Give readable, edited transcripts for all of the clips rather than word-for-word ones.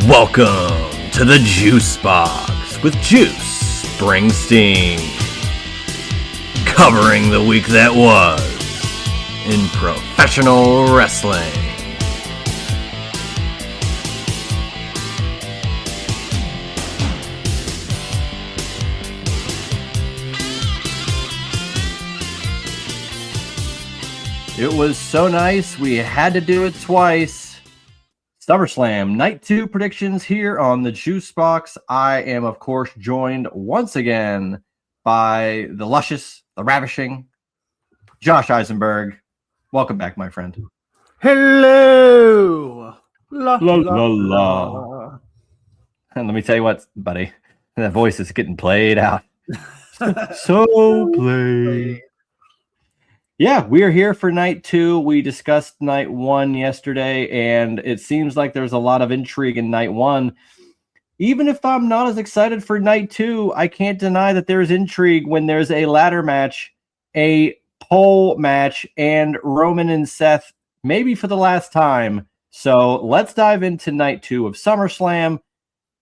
Welcome to the Juice Box with Juice Springsteen, covering the week that was in professional wrestling. It was so nice, we had to do it twice. SummerSlam Night 2 predictions here on the Juice Box. I am, of course, joined once again by the luscious, the ravishing Josh Isenberg. Welcome back, my friend. Hello! La, la, la, la. And let me tell you what, buddy, that voice is getting played out. So played. Yeah, we're here for night 2. We discussed night 1 yesterday, and it seems like there's a lot of intrigue in night 1. Even if I'm not as excited for night 2, I can't deny that there's intrigue when there's a ladder match, a pole match, and Roman and Seth, maybe for the last time. So let's dive into night 2 of SummerSlam.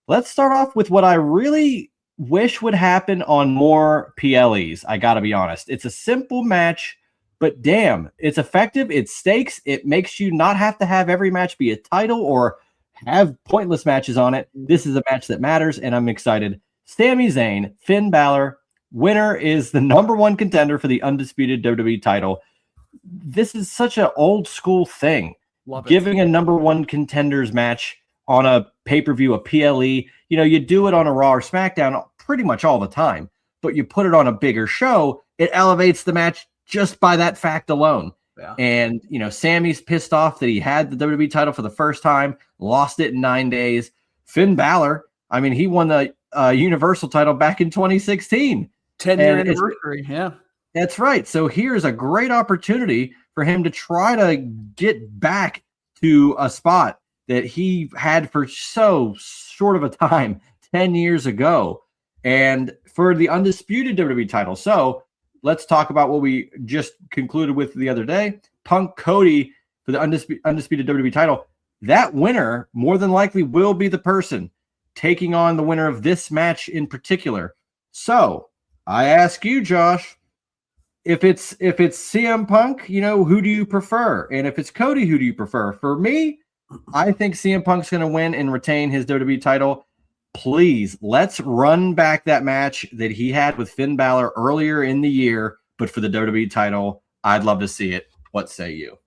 Let's start off with what I really wish would happen on more PLEs, I gotta be honest. It's a simple match, but damn, it's effective, it's stakes, it makes you not have to have every match be a title or have pointless matches on it. This is a match that matters, and I'm excited. Sami Zayn, Finn Balor, winner is the #1 contender for the undisputed WWE title. This is such an old school thing. Giving a #1 contenders match on a pay-per-view, a PLE, you do it on a Raw or SmackDown pretty much all the time, but you put it on a bigger show, it elevates the match just by that fact alone. Yeah. And, Sammy's pissed off that he had the WWE title for the first time, lost it in 9 days. Finn Balor, he won the Universal title back in 2016. 10-year anniversary, yeah. That's right. So here's a great opportunity for him to try to get back to a spot that he had for so short of a time, 10 years ago. And for the undisputed WWE title. So let's talk about what we just concluded with the other day. Punk Cody for the undisputed WWE title. That winner more than likely will be the person taking on the winner of this match in particular. So I ask you, Josh, if it's CM Punk, who do you prefer? And if it's Cody, who do you prefer? For me, I think CM Punk's going to win and retain his WWE title. Please, let's run back that match that he had with Finn Balor earlier in the year, but for the WWE title. I'd love to see it. What say you?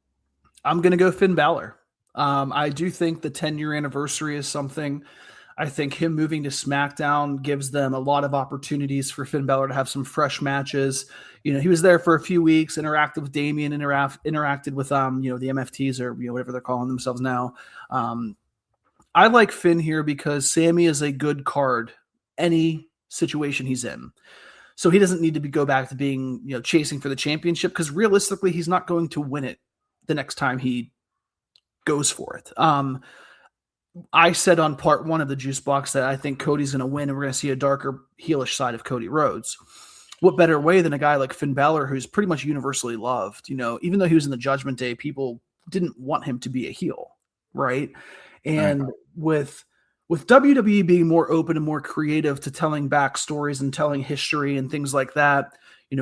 I'm going to go Finn Balor. I do think the 10-year anniversary is something. I think him moving to SmackDown gives them a lot of opportunities for Finn Balor to have some fresh matches. He was there for a few weeks, interacted with Damian, interacted with the MFTs or whatever they're calling themselves now. I like Finn here because Sami is a good card any situation he's in. So he doesn't need to go back to being, chasing for the championship because realistically, he's not going to win it the next time he goes for it. I said on part 1 of the Juice Box that I think Cody's going to win and we're going to see a darker heelish side of Cody Rhodes. What better way than a guy like Finn Balor who's pretty much universally loved? Even though he was in the Judgment Day, people didn't want him to be a heel, right? And with WWE being more open and more creative to telling backstories and telling history and things like that,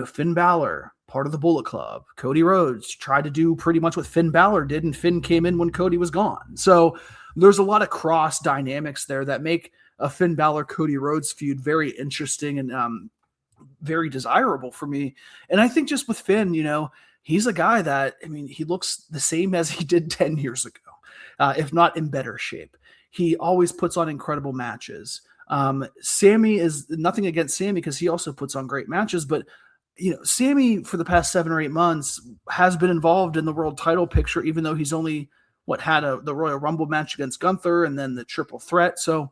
Finn Balor, part of the Bullet Club, Cody Rhodes tried to do pretty much what Finn Balor did, and Finn came in when Cody was gone. So there's a lot of cross dynamics there that make a Finn Balor-Cody Rhodes feud very interesting and very desirable for me. And I think just with Finn, he's a guy that, he looks the same as he did 10 years ago. If not in better shape. He always puts on incredible matches. Sami is nothing against Sami because he also puts on great matches, but Sami for the past 7 or 8 months has been involved in the world title picture, even though he's only had the Royal Rumble match against Gunther and then the triple threat. So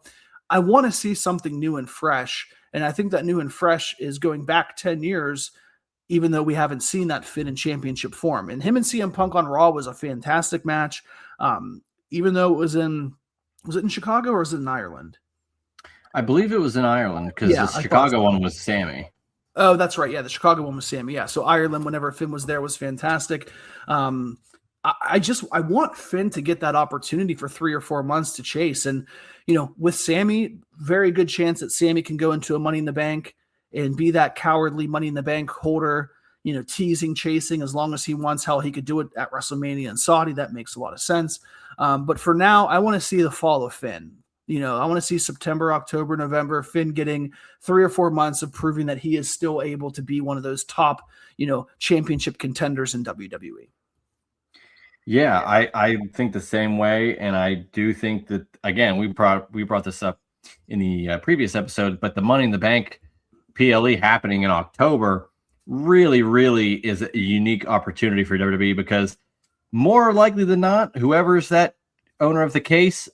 I want to see something new and fresh. And I think that new and fresh is going back 10 years, even though we haven't seen that Finn in championship form. And him and CM Punk on Raw was a fantastic match. Even though was it in Chicago or was it in Ireland? I believe it was in Ireland because the Chicago one was Sami. Oh, that's right. Yeah, the Chicago one was Sami. Yeah, so Ireland, whenever Finn was there, was fantastic. I want Finn to get that opportunity for 3 or 4 months to chase. And, with Sammy, very good chance that Sammy can go into a Money in the Bank and be that cowardly Money in the Bank holder, teasing, chasing as long as he wants. Hell, he could do it at WrestleMania in Saudi. That makes a lot of sense. But for now, I want to see the fall of Finn. I want to see September, October, November, Finn getting 3 or 4 months of proving that he is still able to be one of those top, championship contenders in WWE. Yeah, I think the same way, and I do think that, again, we brought this up in the previous episode, but the Money in the Bank PLE happening in October really, really is a unique opportunity for WWE, because more likely than not, whoever's that owner of the case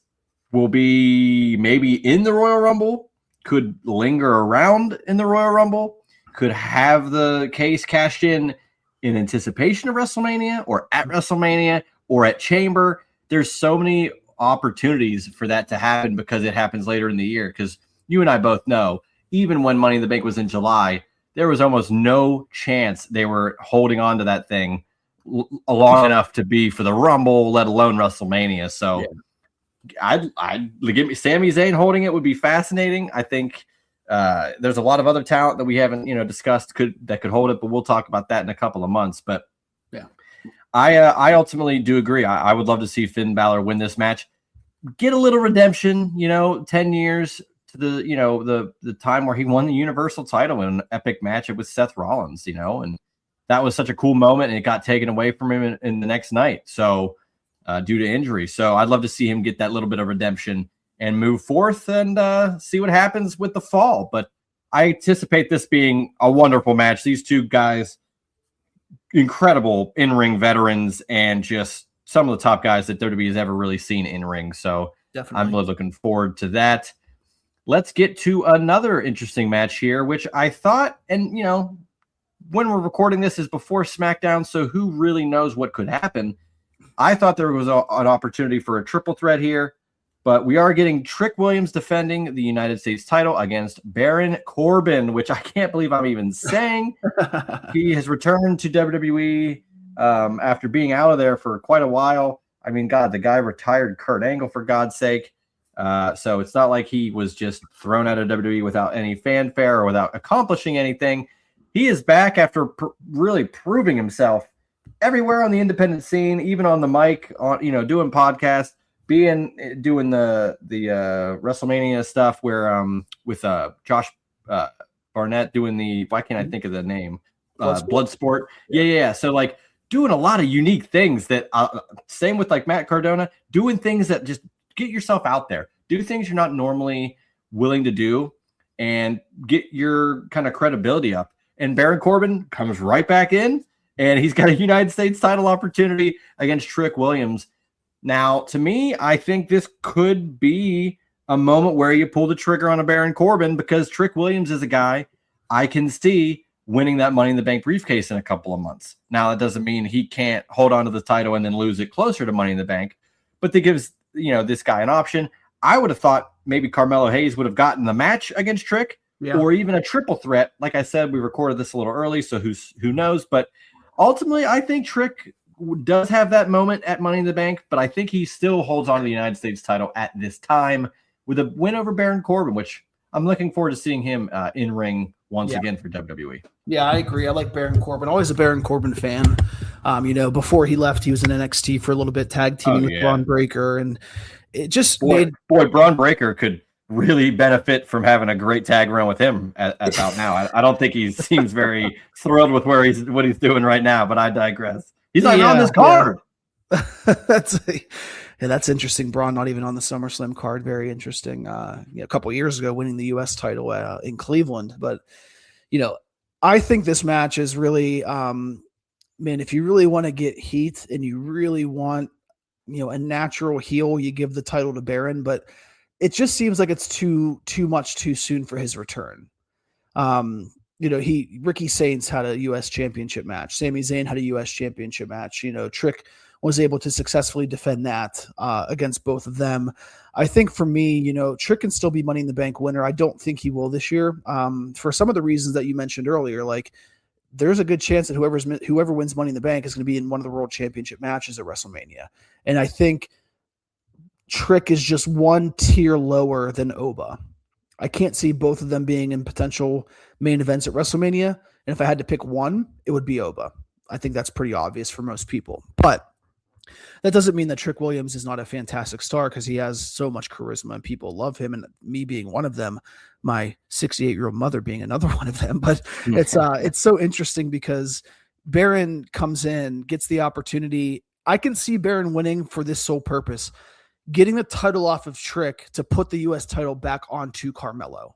will be maybe in the Royal Rumble, could linger around in the Royal Rumble, could have the case cashed in anticipation of WrestleMania or at WrestleMania or at Chamber. There's so many opportunities for that to happen because it happens later in the year. Because you and I both know, even when Money in the Bank was in July, there was almost no chance they were holding on to that thing long enough to be for the Rumble, let alone WrestleMania. So I'd give me Sami Zayn holding it would be fascinating. I think there's a lot of other talent that we haven't discussed that could hold it, but we'll talk about that in a couple of months. But yeah, I ultimately do agree. I would love to see Finn Balor win this match, get a little redemption. 10 years to the time where he won the Universal title in an epic match with Seth Rollins. And that was such a cool moment, and it got taken away from him in the next night. So. Due to injury. So I'd love to see him get that little bit of redemption and move forth and see what happens with the fall. But I anticipate this being a wonderful match. These two guys, incredible in-ring veterans and just some of the top guys that WWE has ever really seen in-ring. So definitely, I'm really looking forward to that. Let's get to another interesting match here, which I thought, and when we're recording this is before SmackDown, so who really knows what could happen. I thought there was an opportunity for a triple threat here, but we are getting Trick Williams defending the United States title against Baron Corbin, which I can't believe I'm even saying. He has returned to WWE after being out of there for quite a while. I mean, God, the guy retired Kurt Angle, for God's sake. So it's not like he was just thrown out of WWE without any fanfare or without accomplishing anything. He is back after really proving himself everywhere on the independent scene, even on the mic, on doing podcasts, doing the WrestleMania stuff where with Josh Barnett doing the, why can't I think of the name, Bloodsport. Yeah. So like doing a lot of unique things that same with like Matt Cardona, doing things that just get yourself out there, do things you're not normally willing to do, and get your kind of credibility up. And Baron Corbin comes right back in, and he's got a United States title opportunity against Trick Williams. Now, to me, I think this could be a moment where you pull the trigger on a Baron Corbin, because Trick Williams is a guy I can see winning that Money in the Bank briefcase in a couple of months. Now, that doesn't mean he can't hold on to the title and then lose it closer to Money in the Bank, but that gives this guy an option. I would have thought maybe Carmelo Hayes would have gotten the match against Trick, or even a triple threat. Like I said, we recorded this a little early, so who knows? But ultimately, I think Trick does have that moment at Money in the Bank, but I think he still holds on to the United States title at this time with a win over Baron Corbin, which I'm looking forward to seeing him in ring once again for WWE. Yeah, I agree. I like Baron Corbin. Always a Baron Corbin fan. Before he left, he was in NXT for a little bit, tag teaming with Braun Breaker, and it just made Braun Breaker could really benefit from having a great tag run with him about now. I don't think he seems very thrilled with what he's doing right now, but I digress. He's not on this card. That's interesting. Braun not even on the SummerSlam card. Very interesting. A couple of years ago, winning the U.S. title in Cleveland. But I think this match is really, if you really want to get heat and you really want, a natural heel, you give the title to Baron. But it just seems like it's too much too soon for his return. Ricky Sainz had a U.S. championship match. Sami Zayn had a U.S. championship match. Trick was able to successfully defend that against both of them. I think for me, Trick can still be Money in the Bank winner. I don't think he will this year for some of the reasons that you mentioned earlier. Like there's a good chance that whoever wins Money in the Bank is going to be in one of the World Championship matches at WrestleMania. And I think Trick is just one tier lower than Oba. I can't see both of them being in potential main events at WrestleMania. And if I had to pick one, it would be Oba. I think that's pretty obvious for most people. But that doesn't mean that Trick Williams is not a fantastic star, because he has so much charisma and people love him, and me being one of them, my 68-year-old mother being another one of them. But it's so interesting because Baron comes in, gets the opportunity. I can see Baron winning for this sole purpose, getting the title off of Trick to put the U.S. title back onto Carmelo.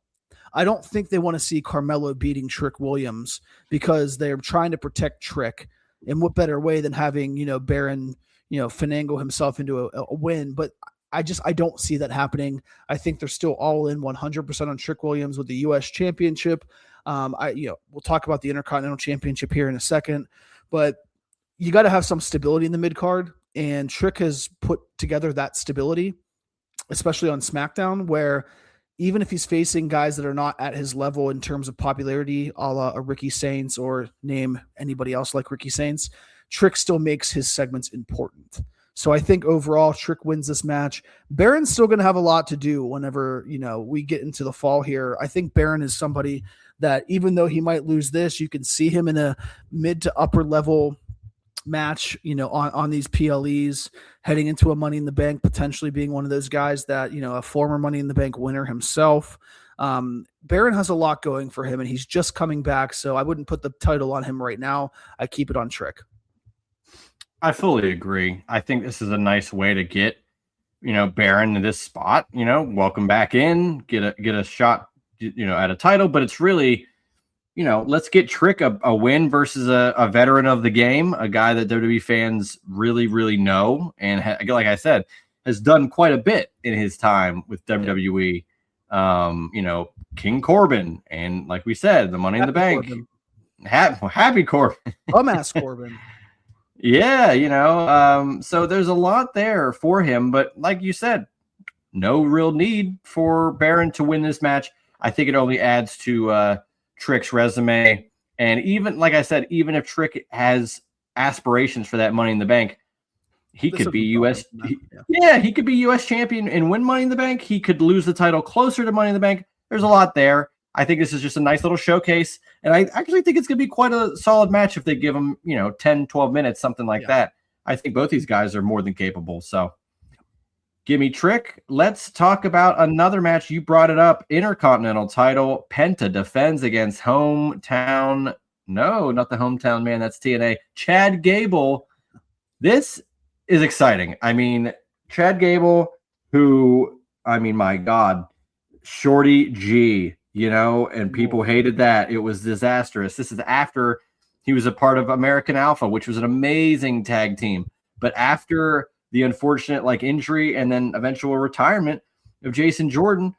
I don't think they want to see Carmelo beating Trick Williams because they're trying to protect Trick. And what better way than having, Baron, finagle himself into a win. But I don't see that happening. I think they're still all in 100% on Trick Williams with the U.S. Championship. We'll talk about the Intercontinental Championship here in a second, but you got to have some stability in the mid card, and Trick has put together that stability, especially on SmackDown, where even if he's facing guys that are not at his level in terms of popularity, a la a Ricky Saints, or name anybody else like Ricky Saints, Trick still makes his segments important. So I think overall Trick wins this match. Baron's still going to have a lot to do whenever, we get into the fall here. I think Baron is somebody that, even though he might lose this, you can see him in a mid to upper level match, on these PLEs, heading into a Money in the Bank, potentially being one of those guys that, a former Money in the Bank winner himself. Baron has a lot going for him, and he's just coming back, so I wouldn't put the title on him right now. I keep it on Trick. I fully agree. I think this is a nice way to get, Baron in this spot, welcome back in, get a shot, at a title, but it's really, let's get Trick a win versus a veteran of the game, a guy that WWE fans really, really know. And like I said, has done quite a bit in his time with WWE. King Corbin. And like we said, the Money in the Bank. Happy Corbin. Bum-ass Corbin. Yeah, so there's a lot there for him. But like you said, no real need for Baron to win this match. I think it only adds to Trick's resume. And even, like I said, even if Trick has aspirations for that Money in the Bank, he could be U.S. He could be U.S. champion and win Money in the Bank. He could lose the title closer to Money in the Bank. There's a lot there. I think this is just a nice little showcase. And I actually think it's going to be quite a solid match if they give him, 10, 12 minutes, something like that. I think both these guys are more than capable. So give me Trick. Let's talk about another match. You brought it up. Intercontinental title. Penta defends against hometown. No, not the hometown man. That's TNA. Chad Gable. This is exciting. I mean, Chad Gable, my God, Shorty G, and people hated that. It was disastrous. This is after he was a part of American Alpha, which was an amazing tag team. But after the unfortunate injury and then eventual retirement of Jason Jordan,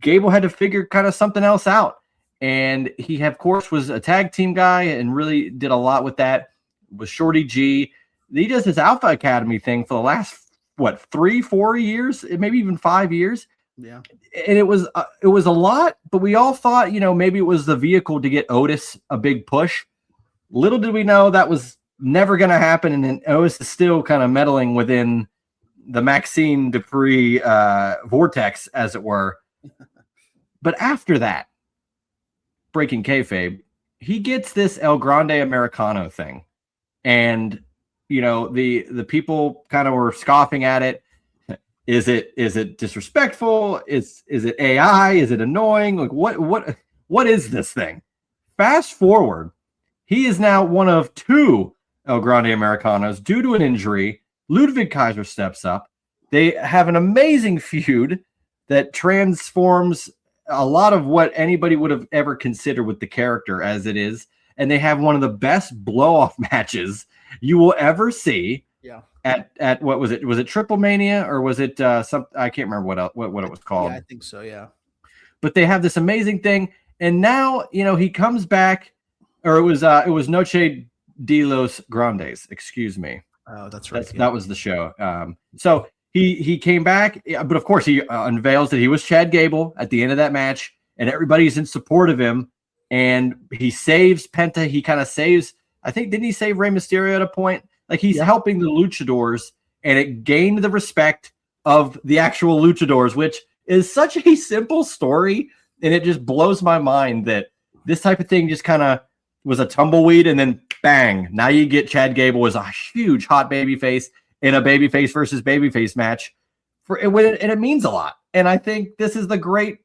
Gable had to figure kind of something else out. And he, of course, was a tag team guy and really did a lot with that, with Shorty G. He does his Alpha Academy thing for the last, 3-4 years, maybe even 5 years. Yeah. And it was a lot, but we all thought, maybe it was the vehicle to get Otis a big push. Little did we know that was never going to happen. And then Otis is still kind of meddling within the Maxine Dupree vortex, as it were. But after that, breaking kayfabe, he gets this El Grande Americano thing. And, the people kind of were scoffing at it. Is it disrespectful? Is it AI? Is it annoying? What is this thing? Fast forward, he is now one of 2 El Grande Americanos due to an injury. Ludwig Kaiser steps up. They have an amazing feud that transforms a lot of what anybody would have ever considered with the character as it is. And they have one of the best blow-off matches you will ever see. Yeah. At what was it? Was it Triple Mania, or was it some? I can't remember what it was called. Yeah, I think so. Yeah. But they have this amazing thing, and now he comes back, or it was Noche de los Grandes. Excuse me. Oh, that's right. That was the show. So he came back, but of course he unveils that he was Chad Gable at the end of that match, and everybody's in support of him. and he saves Penta. He kind of saves, I think, didn't he save Rey Mysterio at a point? Like he's helping the luchadors, and it gained the respect of the actual luchadors, which is such a simple story. And it just blows my mind that this type of thing just kind of was a tumbleweed, and then bang, now you get Chad Gable as a huge hot babyface in a babyface versus babyface match, and it means a lot. And I think this is the great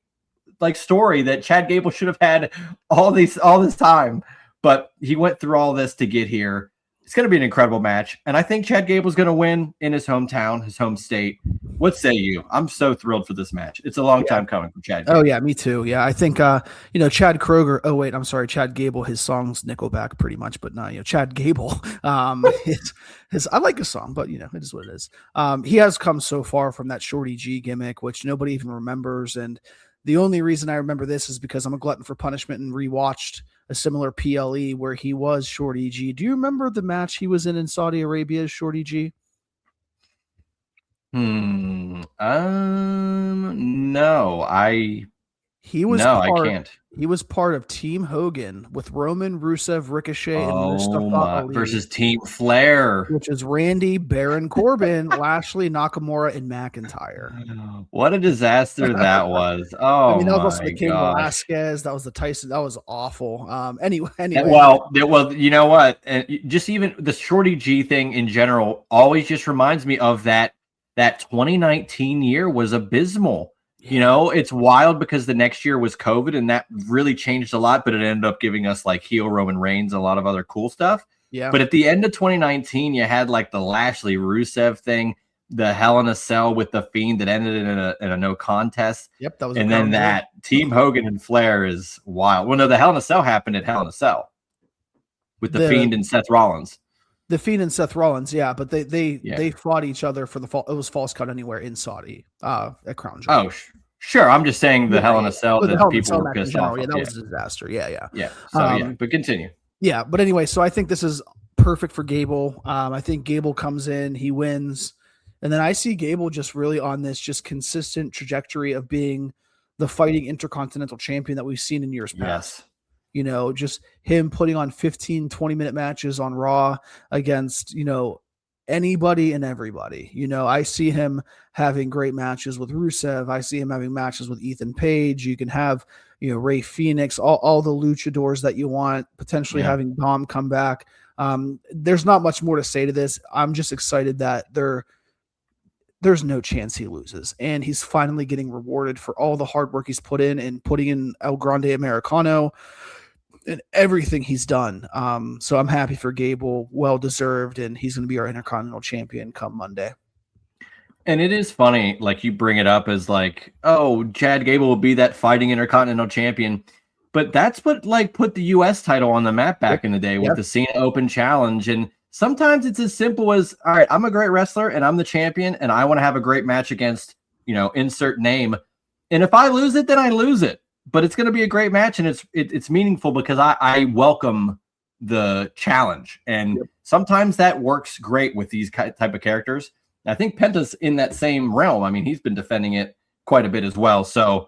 story that Chad Gable should have had all this time, but he went through all this to get here. It's going to be an incredible match, and I think Chad Gable's going to win in his hometown, his home state. What say you? I'm so thrilled for this match. It's a long time coming from Chad Gable. Oh, yeah, me too. Yeah, I think, Chad Kroger. Oh, wait, I'm sorry. Chad Gable, his song's Nickelback pretty much, but no, Chad Gable. I like his song, but, it is what it is. He has come so far from that Shorty G gimmick, which nobody even remembers. And the only reason I remember this is because I'm a glutton for punishment and rewatched a similar PLE where he was Shorty G. Do you remember the match he was in Saudi Arabia as Shorty G? No, I can't. He was part of Team Hogan with Roman, Rusev, Ricochet, and Mustafa Ali versus Team Flair, which is Randy, Baron Corbin, Lashley, Nakamura, and McIntyre. What a disaster that was! Oh, I mean, that was also the King Velasquez. That was the Tyson. That was awful. Anyway. Well, you know what? And just even the Shorty G thing in general always just reminds me of that 2019 year was abysmal. It's wild because the next year was COVID, and that really changed a lot, but it ended up giving us heel Roman Reigns and a lot of other cool stuff. Yeah. But at the end of 2019, you had the Lashley Rusev thing, the Hell in a Cell with the Fiend that ended in a no contest. Yep, that was. And then that Team Hogan and Flair is wild. Well, no, the Hell in a Cell happened at Hell in a Cell with the Fiend and Seth Rollins. The Fiend and Seth Rollins, yeah, but they fought each other for the fall. It was Falls Count Anywhere in Saudi at Crown Jewel. Oh, sure. I'm just saying the Hell in a Cell that people were pissed off. Yeah, that was a disaster. Yeah. So but continue. Yeah, but anyway, so I think this is perfect for Gable. I think Gable comes in, he wins, and then I see Gable just really on this just consistent trajectory of being the fighting Intercontinental Champion that we've seen in years past. Yes. Just him putting on 15, 20-minute matches on Raw against, anybody and everybody. I see him having great matches with Rusev. I see him having matches with Ethan Page. You can have, Rey Fenix, all the luchadors that you want, potentially having Dom come back. There's not much more to say to this. I'm just excited that there's no chance he loses. And he's finally getting rewarded for all the hard work he's put in and putting in El Grande Americano and everything he's done. So I'm happy for Gable, well-deserved, and he's going to be our Intercontinental Champion come Monday. And it is funny, you bring it up as Chad Gable will be that fighting Intercontinental Champion. But that's what put the U.S. title on the map back in the day with the Cena Open Challenge. And sometimes it's as simple as, all right, I'm a great wrestler and I'm the champion and I want to have a great match against, insert name. And if I lose it, then I lose it. But it's going to be a great match, and it's meaningful because I welcome the challenge. And sometimes that works great with these type of characters. And I think Penta's in that same realm. I mean, he's been defending it quite a bit as well. So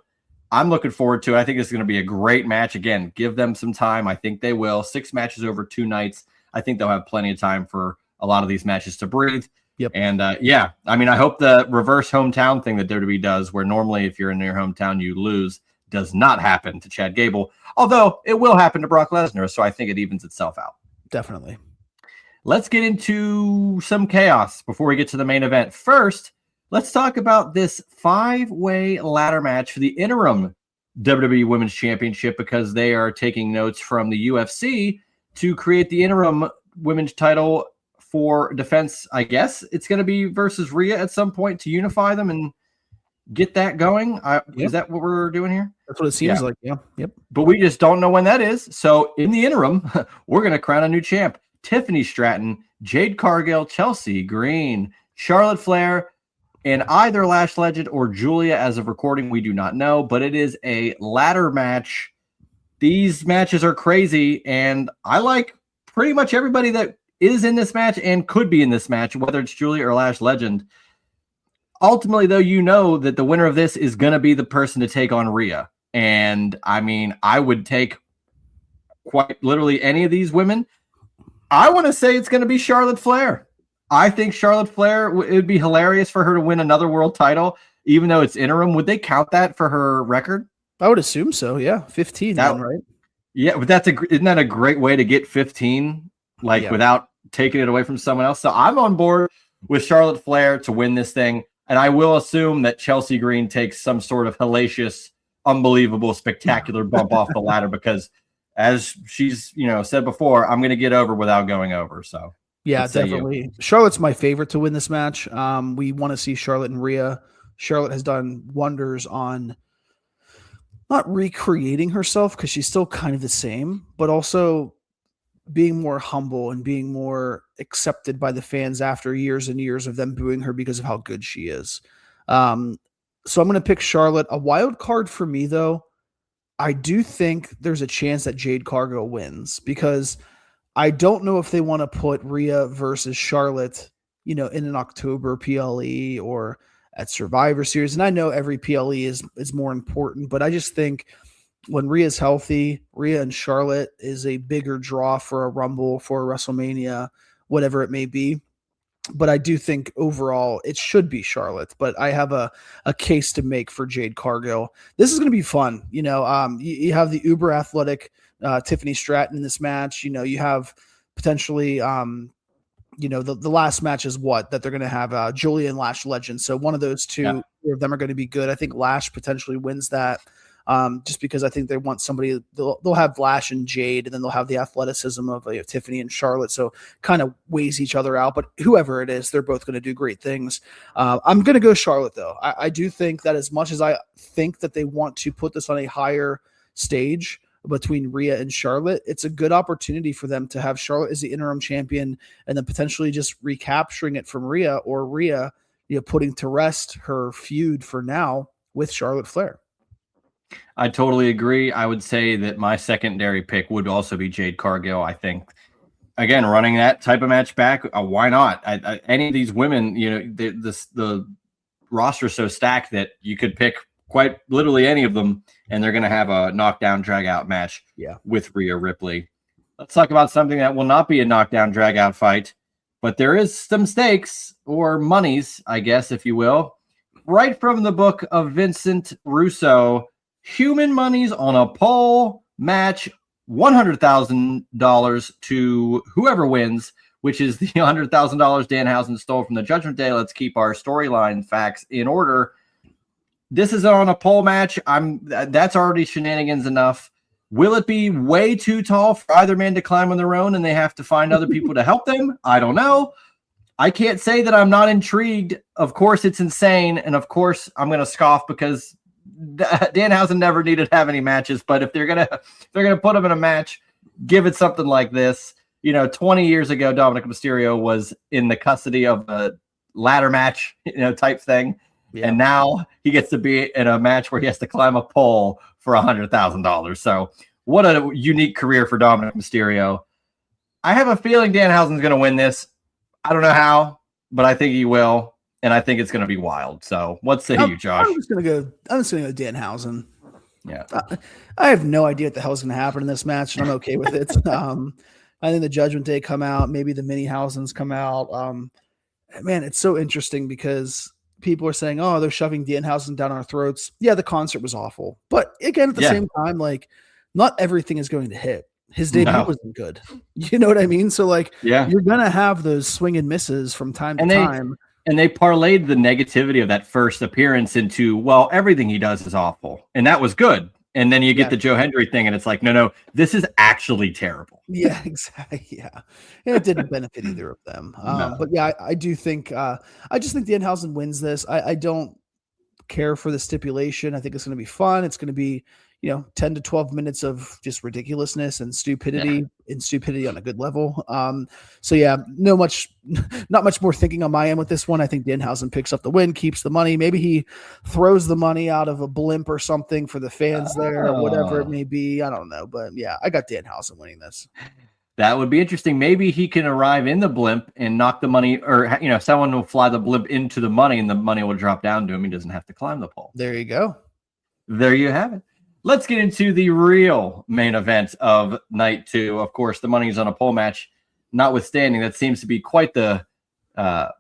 I'm looking forward to it. I think it's going to be a great match. Again, give them some time. I think they will. 6 matches over 2 nights. I think they'll have plenty of time for a lot of these matches to breathe. Yep. And I hope the reverse hometown thing that WWE does, where normally if you're in your hometown, you lose, does not happen to Chad Gable, although it will happen to Brock Lesnar. So I think it evens itself out. Definitely. Let's get into some chaos before we get to the main event. First, let's talk about this 5-way ladder match for the interim WWE Women's Championship, because they are taking notes from the UFC to create the interim women's title for defense. I guess it's going to be versus Rhea at some point to unify them and get that going. Is that what we're doing here? That's what it seems like. Yeah. Yep. But we just don't know when that is. So in the interim, we're going to crown a new champ. Tiffany Stratton, Jade Cargill, Chelsea Green, Charlotte Flair, and either Lash Legend or Julia. As of recording, we do not know, but it is a ladder match. These matches are crazy, and I like pretty much everybody that is in this match and could be in this match, whether it's Julia or Lash Legend. Ultimately, though, that the winner of this is going to be the person to take on Rhea. And I mean, I would take quite literally any of these women, I want to say it's going to be Charlotte Flair. I think Charlotte Flair, it would be hilarious for her to win another world title, even though it's interim. Would they count that for her record? I would assume so. Yeah. 15 then, right? Yeah, but isn't that a great way to get 15, without taking it away from someone else? So I'm on board with Charlotte Flair to win this thing. And I will assume that Chelsea Green takes some sort of hellacious, unbelievable, spectacular bump off the ladder because, as she's said before, I'm going to get over without going over. So yeah, definitely. Charlotte's my favorite to win this match. We want to see Charlotte and Rhea. Charlotte has done wonders on not recreating herself because she's still kind of the same, but also being more humble and being more accepted by the fans after years and years of them booing her because of how good she is. So I'm going to pick Charlotte. A wild card for me, though, I do think there's a chance that Jade Cargill wins because I don't know if they want to put Rhea versus Charlotte, in an October PLE or at Survivor Series. And I know every PLE is more important, but I just think when Rhea's healthy, Rhea and Charlotte is a bigger draw for a Rumble, for a WrestleMania, whatever it may be. But I do think overall it should be Charlotte. But I have a case to make for Jade Cargill. This is going to be fun. You have the uber athletic Tiffany Stratton in this match. You have potentially the last match is that they're going to have Julia and Lash Legend. So one of those two of them are going to be good. I think Lash potentially wins that. Just because I think they want somebody, they'll have Lash and Jade, and then they'll have the athleticism of Tiffany and Charlotte. So kind of weighs each other out, but whoever it is, they're both going to do great things. I'm going to go Charlotte though. I do think that as much as I think that they want to put this on a higher stage between Rhea and Charlotte, it's a good opportunity for them to have Charlotte as the interim champion and then potentially just recapturing it from Rhea, or Rhea, putting to rest her feud for now with Charlotte Flair. I totally agree. I would say that my secondary pick would also be Jade Cargill. I think, again, running that type of match back, why not? Any of these women, the roster is so stacked that you could pick quite literally any of them, and they're going to have a knockdown, drag-out match with Rhea Ripley. Let's talk about something that will not be a knockdown, drag-out fight, but there is some stakes, or monies, I guess, if you will. Right from the book of Vincent Russo, Human Monies on a Pole match, $100,000 to whoever wins, which is the $100,000 Danhausen stole from the Judgment Day. Let's keep our storyline facts in order. This is on a pole match. That's already shenanigans enough. Will it be way too tall for either man to climb on their own and they have to find other people to help them? I don't know. I can't say that I'm not intrigued. Of course, it's insane. And of course, I'm going to scoff because Danhausen never needed to have any matches. But if they're gonna put him in a match, give it something like this. 20 years ago, Dominic Mysterio was in the custody of a ladder match, type thing. Yeah. And now he gets to be in a match where he has to climb a pole for $100,000. So what a unique career for Dominic Mysterio. I have a feeling Danhausen's going to win this. I don't know how, but I think he will. And I think it's going to be wild. So what say you, Josh? I'm just going to go Danhausen. Yeah. I have no idea what the hell is going to happen in this match, and I'm okay with it. I think the Judgment Day come out. Maybe the Mini-Hausens come out. Man, it's so interesting because people are saying, oh, they're shoving Danhausen down our throats. Yeah, the concert was awful. But again, at the same time, not everything is going to hit. His debut wasn't good. You know what I mean? So, you're going to have those swing and misses from time to time. And they parlayed the negativity of that first appearance into, well, everything he does is awful. And that was good. And then you get the Joe Hendry thing, and it's like, no, this is actually terrible. Yeah, exactly. Yeah. And it didn't benefit either of them. No. But yeah, I do think, I just think Danhausen wins this. I don't care for the stipulation. I think it's going to be fun. It's going to be, 10 to 12 minutes of just ridiculousness and stupidity on a good level. So yeah, not much more thinking on my end with this one. I think Danhausen picks up the win, keeps the money. Maybe he throws the money out of a blimp or something for the fans there, or whatever it may be. I don't know, but yeah, I got Danhausen winning this. That would be interesting. Maybe he can arrive in the blimp and knock the money, or someone will fly the blimp into the money and the money will drop down to him. He doesn't have to climb the pole. There you go. There you have it. let's get into the real main event of night 2. Of course, the money's on a pole match, notwithstanding. That seems to be quite the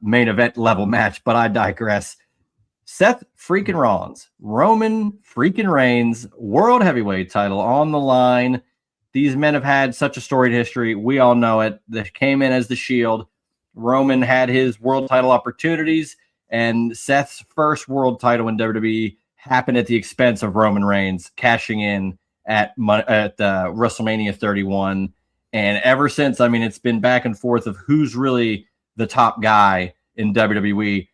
main event level match, but I digress. Seth freaking Rollins, Roman freaking Reigns, world heavyweight title on the line. These men have had such a storied history. We all know it. They came in as the Shield. Roman had his world title opportunities, and Seth's first world title in WWE happened at the expense of Roman Reigns cashing in at WrestleMania 31. And ever since, I mean, it's been back and forth of who's really the top guy in WWE.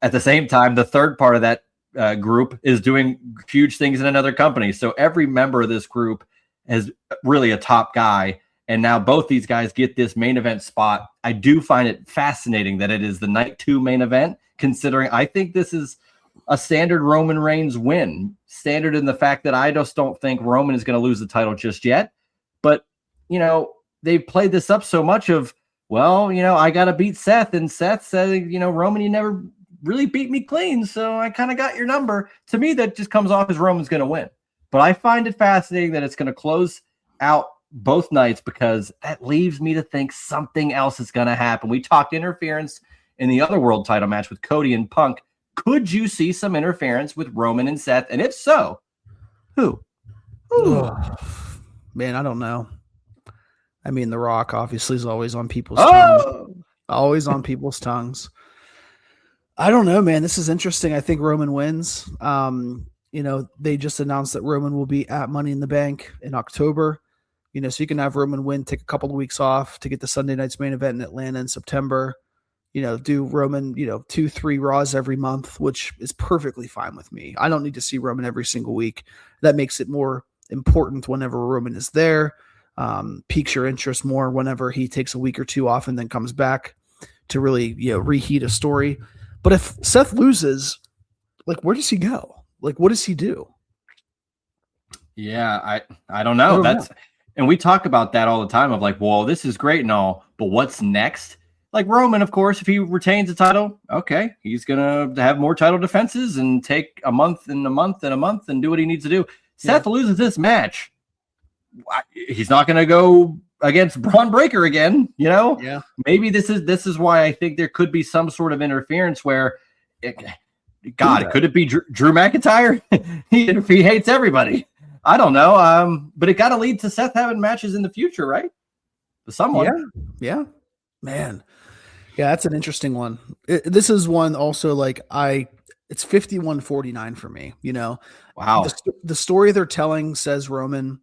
At the same time, the third part of that group is doing huge things in another company. So every member of this group is really a top guy. And now both these guys get this main event spot. I do find it fascinating that it is the night 2 main event, considering I think this is a standard Roman Reigns win. Standard in the fact that I just don't think Roman is going to lose the title just yet. But, you know, they've played this up so much of, well, you know, I got to beat Seth. And Seth said, you know, Roman, you never really beat me clean, so I kind of got your number. To me, that just comes off as Roman's going to win. But I find it fascinating that it's going to close out both nights, because that leaves me to think something else is going to happen. We talked interference in the other world title match with Cody and Punk. Could you see some interference with Roman and Seth? And if so, who? Man, I don't know. I mean, The Rock obviously is always on people's tongues. Always on people's tongues. I don't know, man. This is interesting. I think Roman wins. You know, they just announced that Roman will be at Money in the Bank in October. You know, so you can have Roman win, take a couple of weeks off to get the Sunday night's main event in Atlanta in September. You know, do Roman, 2-3 Raws every month, which is perfectly fine with me. I don't need to see Roman every single week. That makes it more important whenever Roman is there. Piques your interest more whenever he takes a week or two off and then comes back to really, reheat a story. But if Seth loses, like, where does he go? Like, what does he do? Yeah, I don't know. And we talk about that all the time of like, well, this is great and all, but what's next? Like Roman, of course, if he retains the title, okay, he's going to have more title defenses and take a month and a month and a month and do what he needs to do. Seth loses this match. He's not going to go against Braun Breaker again, Yeah. Maybe this is why I think there could be some sort of interference where, could it be Drew McIntyre? he hates everybody. I don't know. But it got to lead to Seth having matches in the future, right? For someone. Yeah. Man. Yeah, that's an interesting one. This is one also it's 51-49 for me, Wow. The story they're telling says Roman,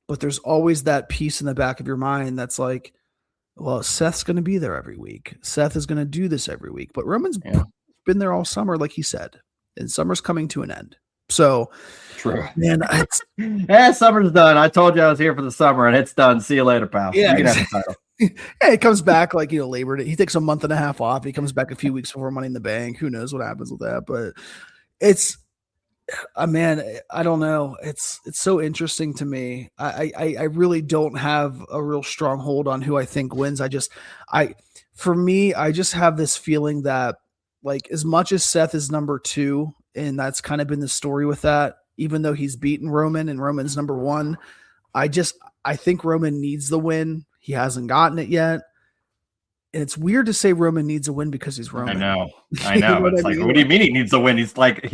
but there's always that piece in the back of your mind that's like, well, Seth's going to be there every week. Seth is going to do this every week. But Roman's been there all summer, like he said, and summer's coming to an end. So, true, man. Summer's done. I told you I was here for the summer, and it's done. See you later, pal. Yeah, you can have the title. Yeah, he comes back Labor Day. He takes a month and a half off. He comes back a few weeks before Money in the Bank. Who knows what happens with that? But it's, man, I don't know. It's so interesting to me. I really don't have a real strong hold on who I think wins. I just have this feeling that, like, as much as Seth is number 2, and that's kind of been the story with that, even though he's beaten Roman and Roman's number 1, I think Roman needs the win. He hasn't gotten it yet. And it's weird to say Roman needs a win because he's Roman. I know. It's like, what do you mean he needs a win? He's like,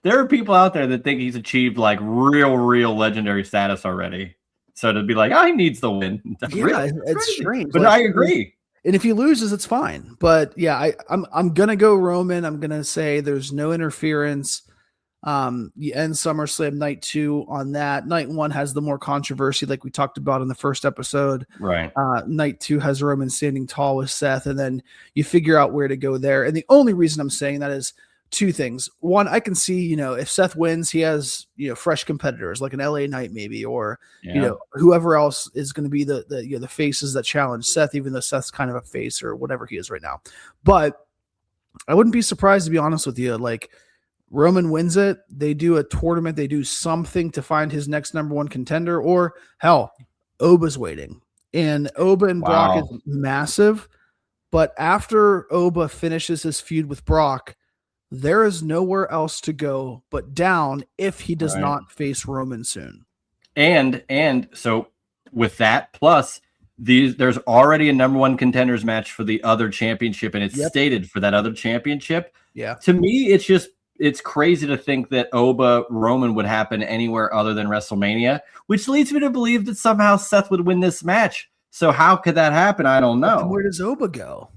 there are people out there that think he's achieved like real legendary status already. So to be like, he needs the win. It's strange. But I agree. And if he loses, it's fine. But yeah, I'm gonna go Roman. I'm gonna say there's no interference. You end SummerSlam night 2 on that. Night 1 has the more controversy, like we talked about in the first episode. Right. Night 2 has Roman standing tall with Seth, and then you figure out where to go there. And the only reason I'm saying that is 2 things. One, I can see, if Seth wins, he has, fresh competitors like an LA Knight maybe, or whoever else is going to be the faces that challenge Seth, even though Seth's kind of a face or whatever he is right now. But I wouldn't be surprised, to be honest with you, like, Roman wins it. They do a tournament. They do something to find his next number 1 contender, or hell, Oba's waiting. And Oba and Brock is massive. But after Oba finishes his feud with Brock, there is nowhere else to go but down if he does not face Roman soon. And so with that, plus there's already a number one contenders match for the other championship, and it's stated for that other championship. Yeah. To me, it's crazy to think that Oba Roman would happen anywhere other than WrestleMania, which leads me to believe that somehow Seth would win this match. So how could that happen? I don't know. Where does Oba go?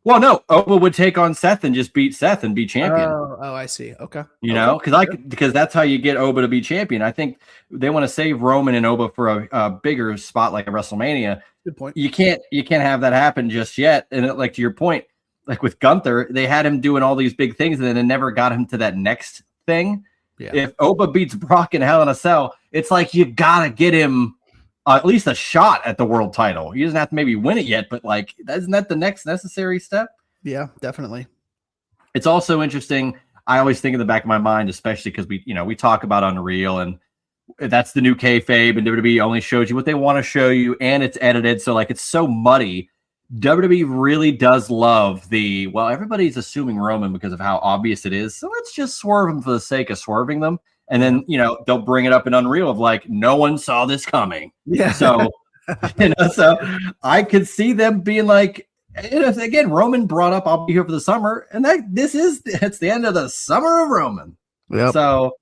Well, no, Oba would take on Seth and just beat Seth and be champion. Oh, I see. Okay. You know, because that's how you get Oba to be champion. I think they want to save Roman and Oba for a bigger spot like a WrestleMania. Good point. You can't have that happen just yet. And like to your point, like with Gunther, they had him doing all these big things and then they never got him to that next thing. Yeah. If Oba beats Brock in Hell in a Cell, it's like you gotta get him at least a shot at the world title. He doesn't have to maybe win it yet, but like, isn't that the next necessary step? Yeah, definitely. It's also interesting. I always think in the back of my mind, especially because we talk about Unreal and that's the new kayfabe, and WWE only shows you what they want to show you, and it's edited, so like it's so muddy. WWE really does love everybody's assuming Roman because of how obvious it is, so let's just swerve them for the sake of swerving them. And then, they'll bring it up in Unreal of like, no one saw this coming. Yeah. So, so I could see them being like, again, Roman brought up, I'll be here for the summer. And it's the end of the summer of Roman. Yep. So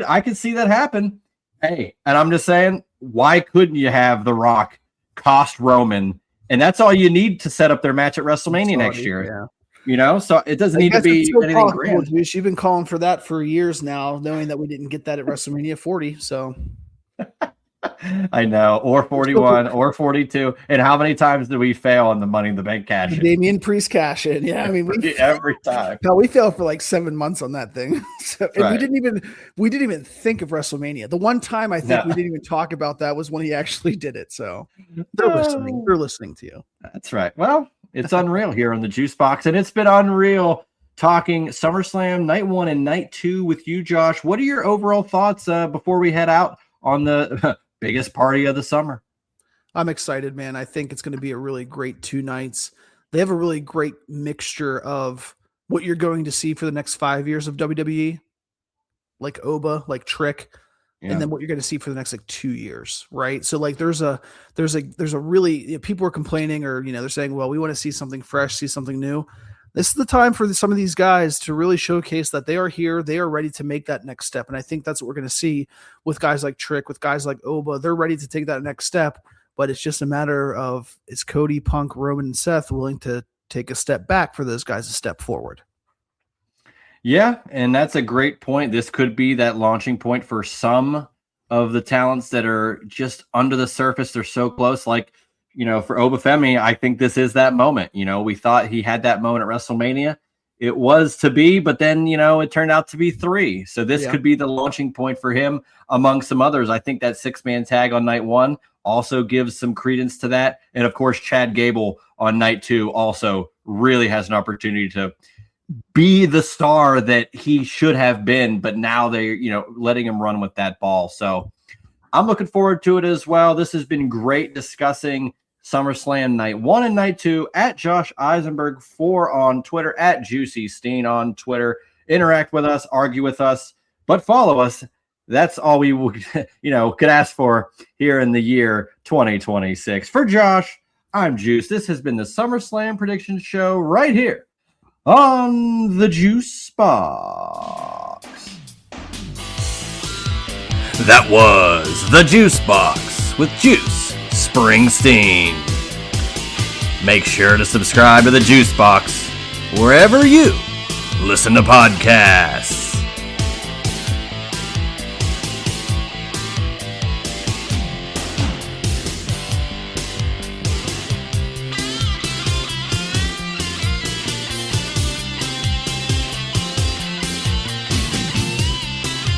I could see that happen. Hey, and I'm just saying, why couldn't you have The Rock cost Roman? And that's all you need to set up their match at WrestleMania next year. Yeah. So it doesn't need to be anything grand. You've been calling for that for years now, knowing that we didn't get that at WrestleMania 40. So I know, or 41 or 42. And how many times did we fail on the Money in the Bank cash in? Damian Priest cash in. Yeah, I mean, every time. No, we failed for like 7 months on that thing. We didn't even think of WrestleMania. The one time I think we didn't even talk about that was when he actually did it. So they're listening. They're listening to you. That's right. Well, it's Unreal here on the Juice Box, and it's been unreal talking SummerSlam Night 1 and Night 2 with you, Josh. What are your overall thoughts before we head out on the biggest party of the summer? I'm excited, man. I think it's going to be a really great 2 nights. They have a really great mixture of what you're going to see for the next 5 years of WWE, like Oba, like Trick. Yeah. And then what you're going to see for the next like 2 years, right? So like there's a really, people are complaining or they're saying, well, we want to see something fresh, see something new. This is the time for some of these guys to really showcase that they are here, they are ready to make that next step, and I think that's what we're going to see with guys like Trick, with guys like Oba. They're ready to take that next step, but it's just a matter of is Cody, Punk, Roman, and Seth willing to take a step back for those guys to step forward? Yeah, and that's a great point. This could be that launching point for some of the talents that are just under the surface. They're so close. Like, for Obafemi, I think this is that moment. We thought he had that moment at WrestleMania. It was to be, but then, it turned out to be 3. So this could be the launching point for him among some others. I think that 6-man tag on Night 1 also gives some credence to that. And, of course, Chad Gable on Night 2 also really has an opportunity to be the star that he should have been, but now they're, letting him run with that ball. So I'm looking forward to it as well. This has been great discussing SummerSlam Night 1 and Night 2 at Josh Isenberg 4 on Twitter, at Juicy Steen on Twitter. Interact with us, argue with us, but follow us. That's all we would, could ask for here in the year 2026. For Josh, I'm Juice. This has been the SummerSlam Prediction Show right here on the Juice Box. That was the Juice Box with Juice Springsteen. Make sure to subscribe to the Juice Box wherever you listen to podcasts.